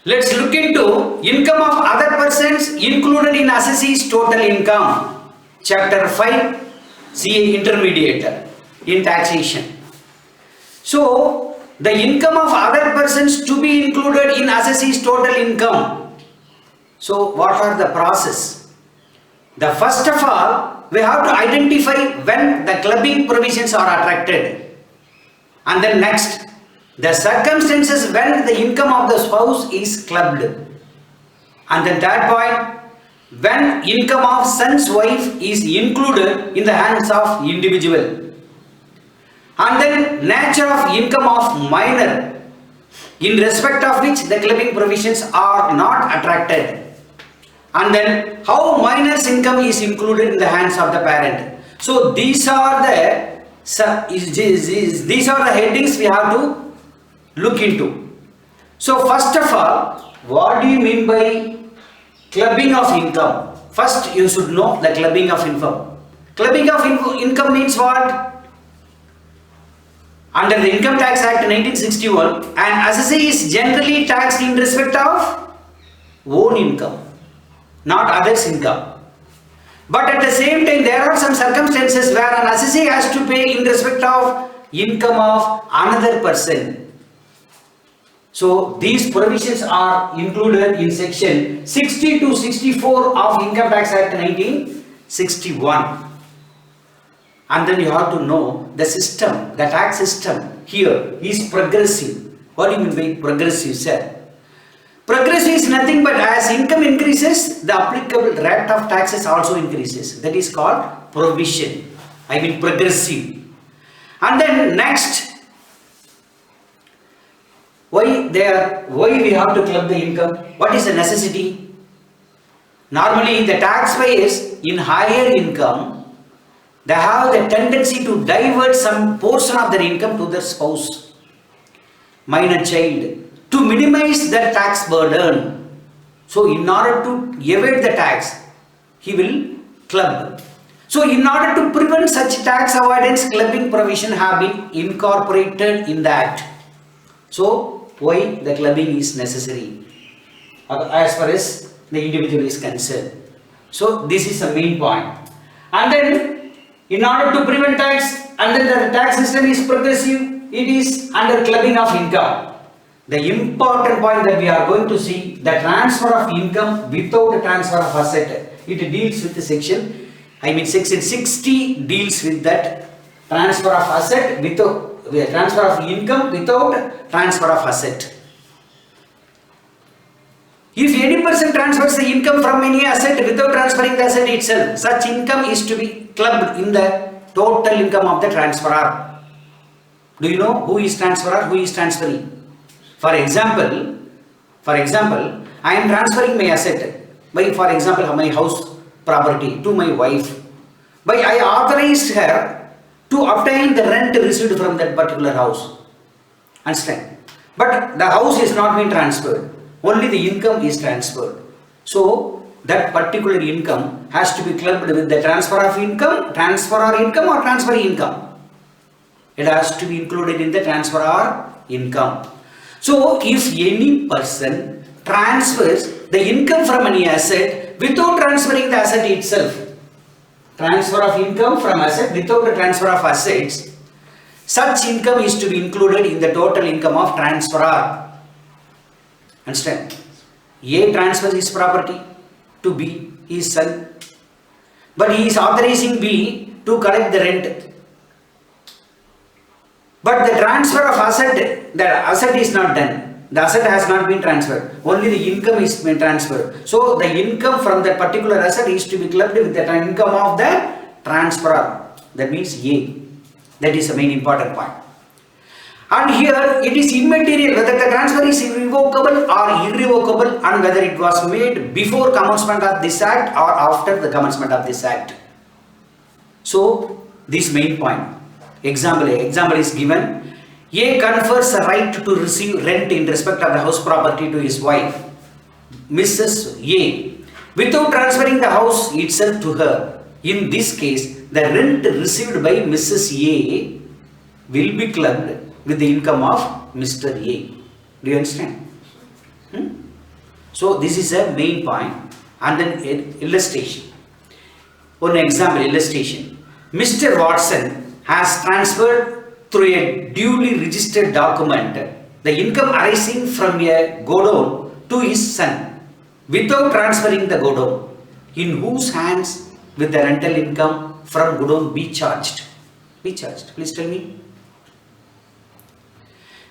Let's look into income of other persons included in assessee's total income. Chapter 5, CA Intermediate in taxation. So, the income of other persons to be included in assessee's total income. So, what are the process? The first of all, we have to identify when the clubbing provisions are attracted. And then next, the circumstances when the income of the spouse is clubbed. And then third point, when income of son's wife is included in the hands of individual. And then nature of income of minor, in respect of which the clubbing provisions are not attracted. And then how minor's income is included in the hands of the parent. So these are the headings we have to look into. So first of all, what do you mean by clubbing of income? First you should know the clubbing of income. Clubbing of income means what? Under the Income Tax Act 1961, an assessee is generally taxed in respect of own income, not others' income. But at the same time, there are some circumstances where an assessee has to pay in respect of income of another person. So these provisions are included in section 60 to 64 of Income Tax Act 1961. And then you have to know the system, the tax system here is progressive. What do you mean by progressive, sir? Progressive is nothing but as income increases, the applicable rate of taxes also increases. That is called provision. I mean progressive. And then next, why we have to club the income? What is the necessity? Normally the taxpayers in higher income, they have the tendency to divert some portion of their income to their spouse, minor child, to minimize their tax burden. So in order to evade the tax, he will club. So in order to prevent such tax avoidance, clubbing provision have been incorporated in the Act. So why the clubbing is necessary as far as the individual is concerned. So this is the main point. And then in order to prevent tax, and then the tax system is progressive, it is under clubbing of income. The important point that we are going to see, the transfer of income without the transfer of asset. It deals with the section 60 deals with that transfer of asset without transfer of income without transfer of asset. If any person transfers the income from any asset without transferring the asset itself, such income is to be clubbed in the total income of the transferor. Do you know who is transferor, who is transferring? For example, I am transferring my asset by, for example, my house property to my wife. By I authorized her to obtain the rent received from that particular house. Understand? But the house is not been transferred. Only the income is transferred. So that particular income has to be clubbed with the transfer of income, transferor income or transfer income. It has to be included in the transferor income. So if any person transfers the income from any asset without transferring the asset itself, transfer of income from asset without the transfer of assets, such income is to be included in the total income of transferor. Understand? A transfers his property to B, his son, but he is authorizing B to collect the rent. But the transfer of asset, the asset is not done. The asset has not been transferred. Only the income is been transferred. So the income from that particular asset is to be clubbed with the income of the transferor. That means A. That is the main important point. And here it is immaterial whether the transfer is irrevocable or irrevocable and whether it was made before commencement of this act or after the commencement of this act. So this main point. Example is given. A confers a right to receive rent in respect of the house property to his wife, Mrs. A, without transferring the house itself to her. In this case, the rent received by Mrs. A will be clubbed with the income of Mr. A. Do you understand? So this is a main point. And then illustration. One example illustration. Mr. Watson has transferred through a duly registered document the income arising from a godown to his son without transferring the godown. In whose hands will the rental income from godown be charged? Be charged. Please tell me.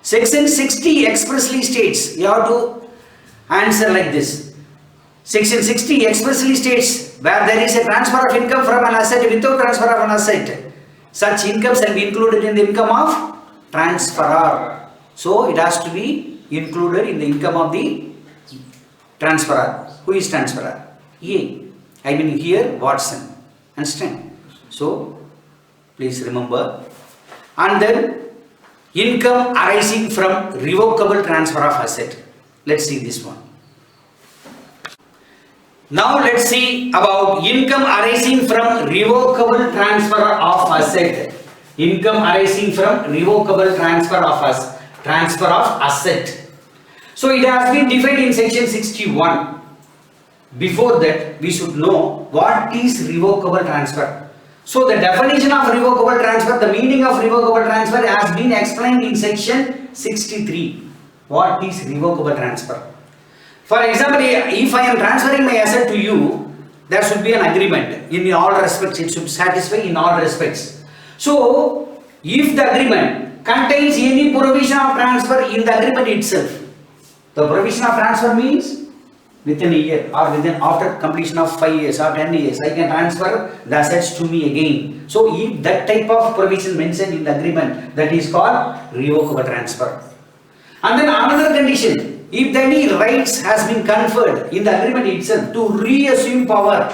Section 60 expressly states, you have to answer like this. Section 60 expressly states where there is a transfer of income from an asset without transfer of an asset, such income shall be included in the income of transferor. So it has to be included in the income of the transferor. Who is transferor? A. I mean here Watson. Understand? So please remember. And then income arising from revocable transfer of asset. Let's see this one. Now let's see about income arising from revocable transfer of asset. Income arising from revocable transfer of asset. So it has been defined in section 61. Before that, we should know what is revocable transfer. So the definition of revocable transfer, the meaning of revocable transfer has been explained in section 63. What is revocable transfer? For example, if I am transferring my asset to you, there should be an agreement. In all respects, it should satisfy in all respects. So, if the agreement contains any provision of transfer in the agreement itself, the provision of transfer means within a year or within after completion of 5 years or 10 years, I can transfer the assets to me again. So, if that type of provision mentioned in the agreement, that is called revocable transfer. And then another condition. If any rights has been conferred in the agreement itself to reassume power,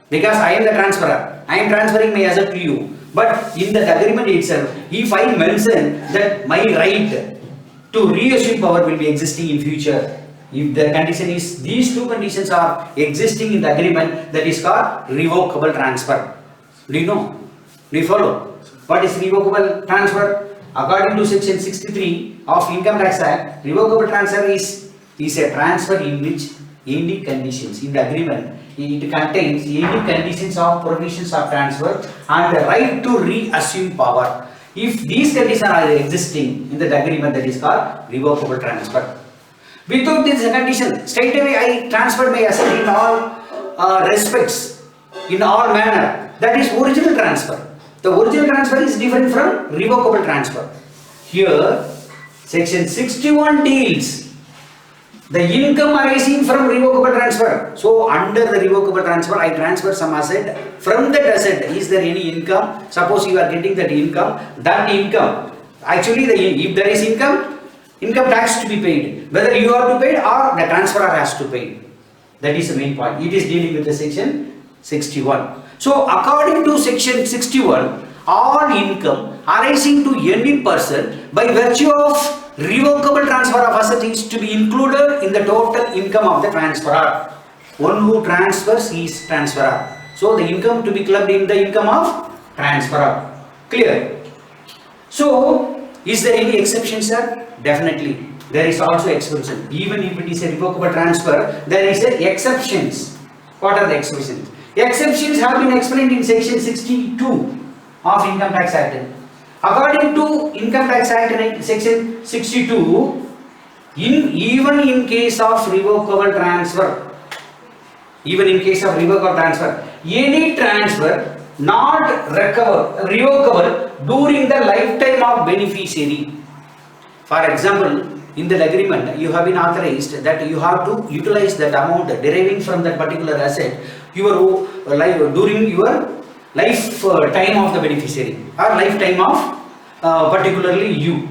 because I am the transferor, I am transferring my asset to you, but in the agreement itself, if I mention that my right to reassume power will be existing in future, if the condition is, these two conditions are existing in the agreement, that is called revocable transfer. Do you know? Do you follow? What is revocable transfer? According to section 63 of Income Tax Act, revocable transfer is a transfer in which any conditions in the agreement, it contains any conditions of provisions of transfer and the right to reassume power. If these conditions are existing in the agreement, that is called revocable transfer. Without this condition, straight away I transfer my asset in all respects, in all manner. That is original transfer. The original transfer is different from revocable transfer. Here, section 61 deals the income arising from revocable transfer. So, under the revocable transfer, I transfer some asset. From that asset, is there any income? Suppose you are getting that income. Actually, if there is income tax to be paid. Whether you have to pay or the transferor has to pay. That is the main point. It is dealing with the section 61. So, according to section 61, all income arising to any person by virtue of revocable transfer of asset is to be included in the total income of the transferor. One who transfers is transferor. So, the income to be clubbed in the income of transferor. Clear? So, is there any exception, sir? Definitely. There is also exception. Even if it is a revocable transfer, there is a exceptions. What are the exceptions? Exceptions have been explained in section 62 of Income Tax Act. According to Income Tax Act section 62, even in case of revocable transfer, any transfer not revocable during the lifetime of beneficiary. For example, in the agreement, you have been authorized that you have to utilize that amount deriving from that particular asset during your lifetime of the beneficiary or lifetime of particularly you.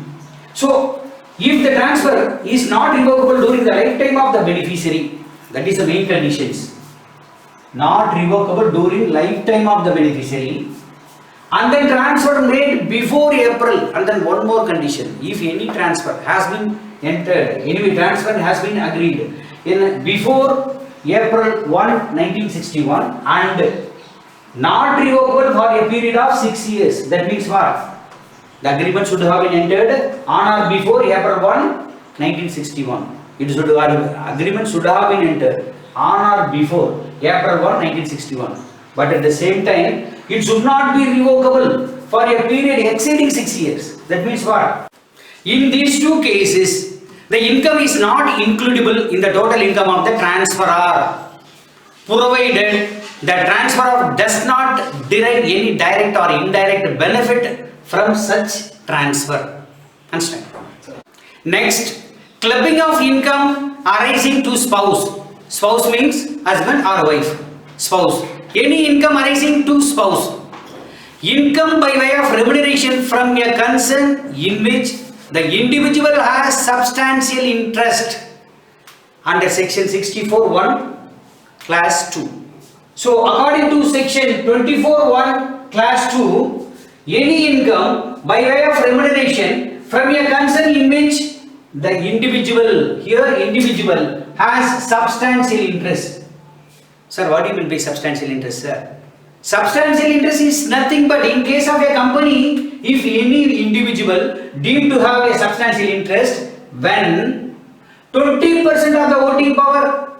So, if the transfer is not revocable during the lifetime of the beneficiary, that is the main conditions. Not revocable during lifetime of the beneficiary, and then transfer made before April, and then one more condition. If any transfer has been entered, any transfer has been agreed in before April 1, 1961 and not revocable for a period of 6 years. That means what? The agreement should have been entered on or before April 1, 1961. Agreement should have been entered on or before April 1, 1961. But at the same time, it should not be revocable for a period exceeding 6 years. That means what? In these two cases, the income is not includable in the total income of the transferor, provided the transferor does not derive any direct or indirect benefit from such transfer. Understand? Next, clubbing of income arising to spouse. Spouse means husband or wife. Spouse. Any income arising to spouse. Income by way of remuneration from a concern in which the individual has substantial interest under section 64(1) class 2. So according to section 24(1) class 2, any income by way of remuneration from a concern in which the individual has substantial interest. Sir, what do you mean by substantial interest, sir? Substantial interest is nothing but in case of a company, if any individual deemed to have a substantial interest, when 20% of the voting power,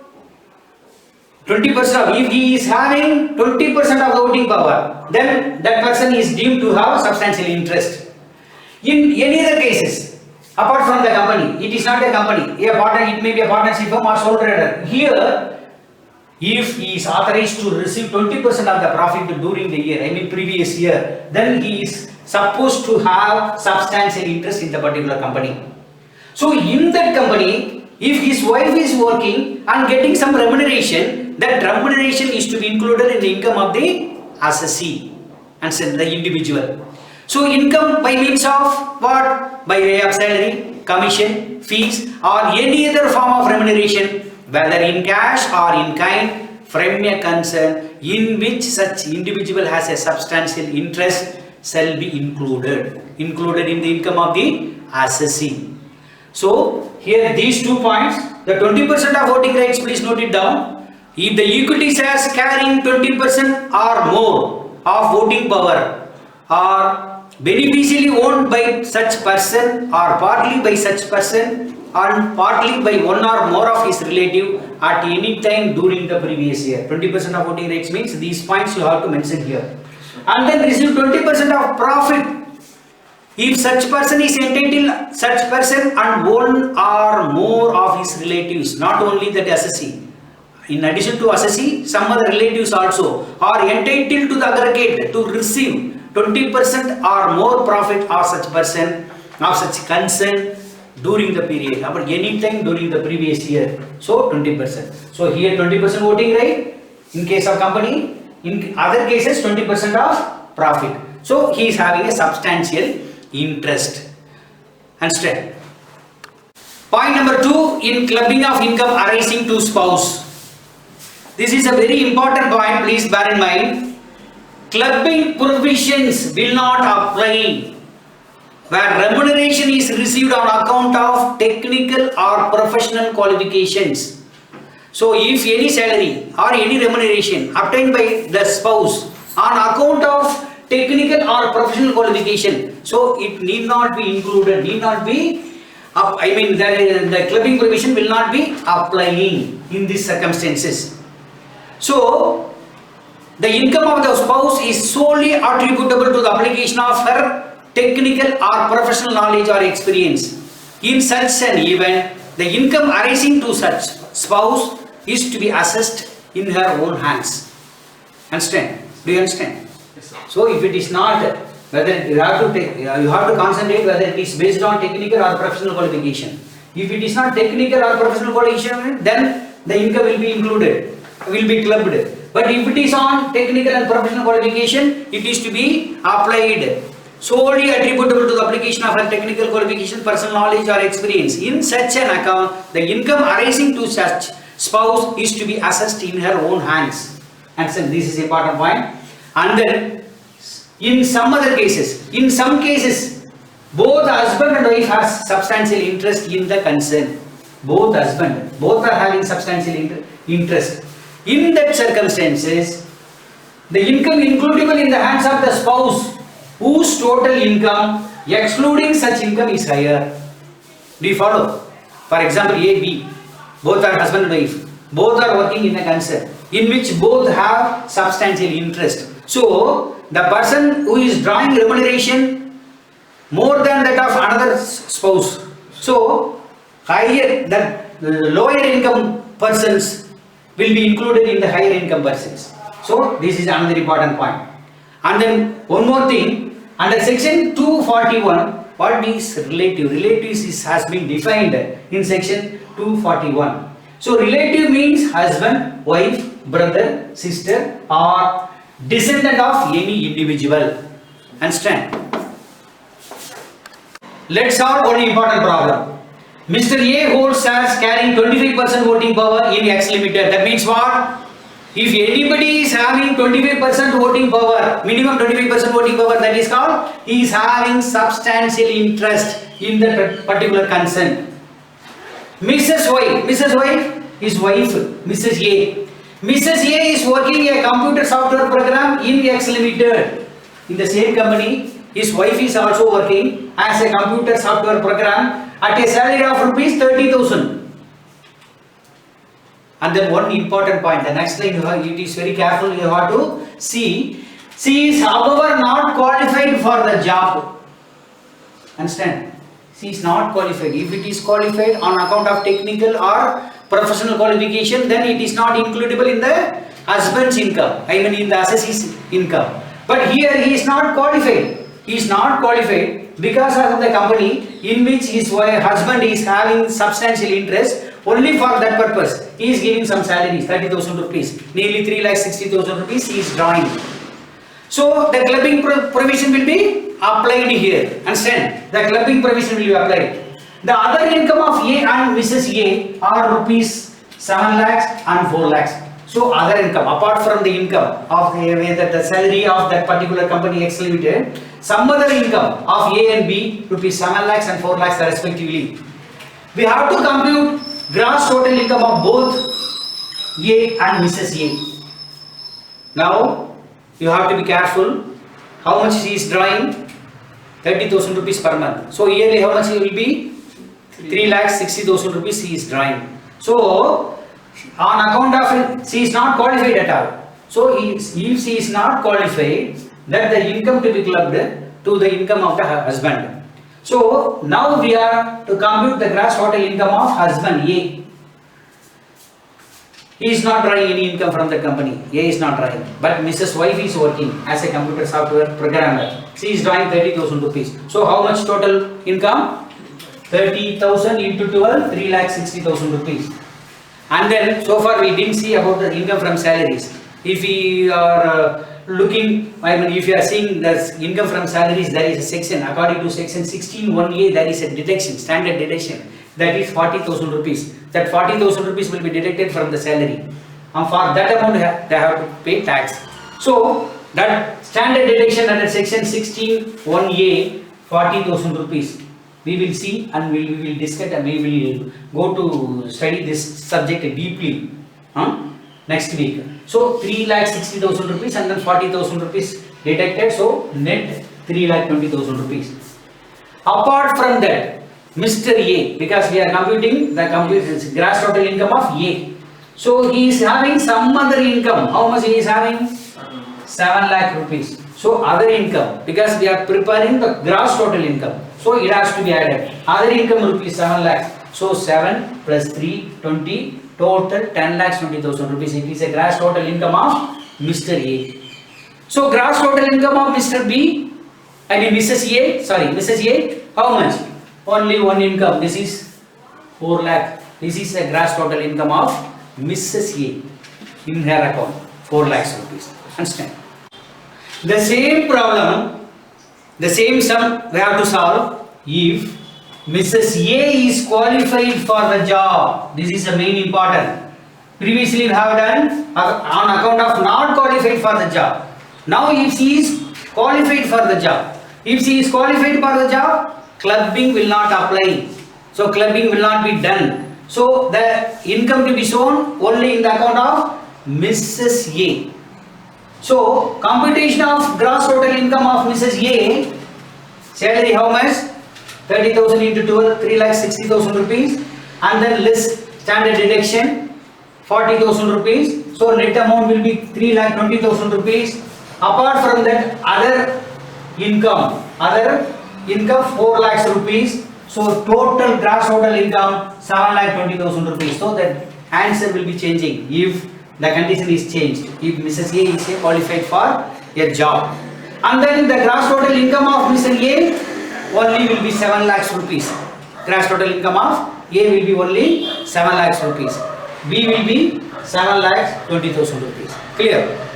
if he is having 20% of the voting power, then that person is deemed to have substantial interest. In any other cases, apart from the company, it is not a company, it may be a partnership firm or sole trader. Here, if he is authorized to receive 20% of the profit during the year, previous year, then he is supposed to have substantial interest in the particular company. So in that company, if his wife is working and getting some remuneration, that remuneration is to be included in the income of the assessee and the individual. So income by means of what? By way of salary, commission, fees or any other form of remuneration, whether in cash or in kind, from a concern in which such individual has a substantial interest, shall be included in the income of the assessee. So here these 2 points, the 20% of voting rights, please note it down. If the equity shares carrying 20% or more of voting power are beneficially owned by such person or partly by such person and partly by one or more of his relative at any time during the previous year. 20% of voting rights means these points you have to mention here. And then receive 20% of profit if such person is entitled, such person and one or more of his relatives, not only that assessee. In addition to assessee, some other relatives also are entitled to the aggregate to receive 20% or more profit of such person, of such concern during the period, or any time during the previous year. So 20%. So here 20% voting right in case of company, in other cases 20% of profit. So he is having a substantial interest. Understand? Point number 2, in clubbing of income arising to spouse. This is a very important point, please bear in mind. Clubbing provisions will not apply where remuneration is received on account of technical or professional qualifications. So if any salary or any remuneration obtained by the spouse on account of technical or professional qualification, so it need not be included, the clubbing provision will not be applying in these circumstances. So the income of the spouse is solely attributable to the application of her technical or professional knowledge or experience. In such an event, the income arising to such spouse is to be assessed in her own hands. Understand? Do you understand? Yes, sir. So if it is not, whether you have to concentrate whether it is based on technical or professional qualification. If it is not technical or professional qualification, then the income will be included, will be clubbed. But if it is on technical and professional qualification, it is to be applied solely attributable to the application of her technical qualification, personal knowledge or experience. In such an account, the income arising to such spouse is to be assessed in her own hands. And so this is an important point. And then in some other cases, in some cases, both husband and wife has substantial interest in the concern. Both are having substantial interest. In that circumstances, the income includable in the hands of the spouse whose total income excluding such income is higher. Do you follow? For example, A, B, both are husband and wife. Both are working in a concern in which both have substantial interest. So, the person who is drawing remuneration more than that of another spouse. So, higher, the lower income persons will be included in the higher income persons. So, this is another important point. And then one more thing, under section 241, what is relative? Relative has been defined in section 241. So, relative means husband, wife, brother, sister or descendant of any individual. Understand? Let's solve one important problem. Mr. A holds shares carrying 25% voting power in X Limited. That means what? If anybody is having 25% voting power, minimum 25% voting power, that is called, he is having substantial interest in the particular concern. Mrs. Y is wife, Mrs. A. Mrs. A is working a computer software program in X Limited. In the same company, his wife is also working as a computer software program at a salary of rupees 30,000. And then one important point, the next line, it is very careful, you have to see. She is however not qualified for the job. Understand? She is not qualified. If it is qualified on account of technical or professional qualification, then it is not includable in the husband's income, I mean in the assessee's income. But here he is not qualified. He is not qualified because of the company in which his husband is having substantial interest. Only for that purpose, he is giving some salaries, 30,000 rupees, nearly 3,60,000 rupees he is drawing. So, the clubbing provision will be applied here. Understand? The clubbing provision will be applied. The other income of A and Mrs. A are rupees 7 lakhs and 4 lakhs. So, other income, apart from the income of the salary of that particular company X Limited, some other income of A and B, rupees 7 lakhs and 4 lakhs respectively. We have to compute gross total income of both A and Mrs. A. Now, you have to be careful how much she is drawing, 30,000 rupees per month. So, yearly how much it will be? 3,60,000 rupees she is drawing. So, on account of it, she is not qualified at all. So, if she is not qualified, that the income to be clubbed to the income of the husband. So, now we are to compute the gross total income of husband A. He is not drawing any income from the company. A is not drawing. But Mrs. Wife is working as a computer software programmer. She is drawing 30,000 rupees. So, how much total income? 30,000 into 12, 3,60,000 rupees. And then, so far we didn't see about the income from salaries. If we are looking, I mean, if you are seeing the income from salaries, there is a section, according to section 16(1)(a), there is a deduction, standard deduction, that is 40,000 rupees. That 40,000 rupees will be deducted from the salary. And for that amount, they have to pay tax. So, that standard deduction under section 16(1)(a), 40,000 rupees. We will see and we will discuss and we will go to study this subject deeply next week. So 3,60,000 rupees and then 40,000 rupees deducted. So net 3,20,000 rupees. Apart from that, Mr. A, because we are computing the gross total income of A. So he is having some other income. How much he is having? 7 lakh rupees. So other income, because we are preparing the gross total income. So it has to be added. Other income rupees 7 lakhs. So 7 plus 3, 20, total 10,20,000 rupees. It is a gross total income of Mr. A. So gross total income of Mr. B, I mean Mrs. A, Mrs. A, how much? Only one income. This is 4 lakh. This is a gross total income of Mrs. A in her account. 4 lakhs rupees. Understand? The same problem, the same sum we have to solve if Mrs. A is qualified for the job. This is the main important. Previously we have done on account of not qualified for the job. Now if she is qualified for the job, if she is qualified for the job, clubbing will not apply. So clubbing will not be done. So the income to be shown only in the account of Mrs. A. So computation of gross total income of Mrs. A, salary how much? 30,000 into 12, 3,60,000 rupees. and then less standard deduction 40,000 rupees. So net amount will be 3,20,000 rupees. Apart from that, other income 4 lakhs rupees. So total gross total income 7,20,000 rupees. So that answer will be changing if the condition is changed. If Mrs. A is qualified for a job, and then the gross total income of Mr. A only will be 7 lakhs rupees. Gross total income of A will be only 7 lakhs rupees. B will be 7,20,000 rupees. Clear?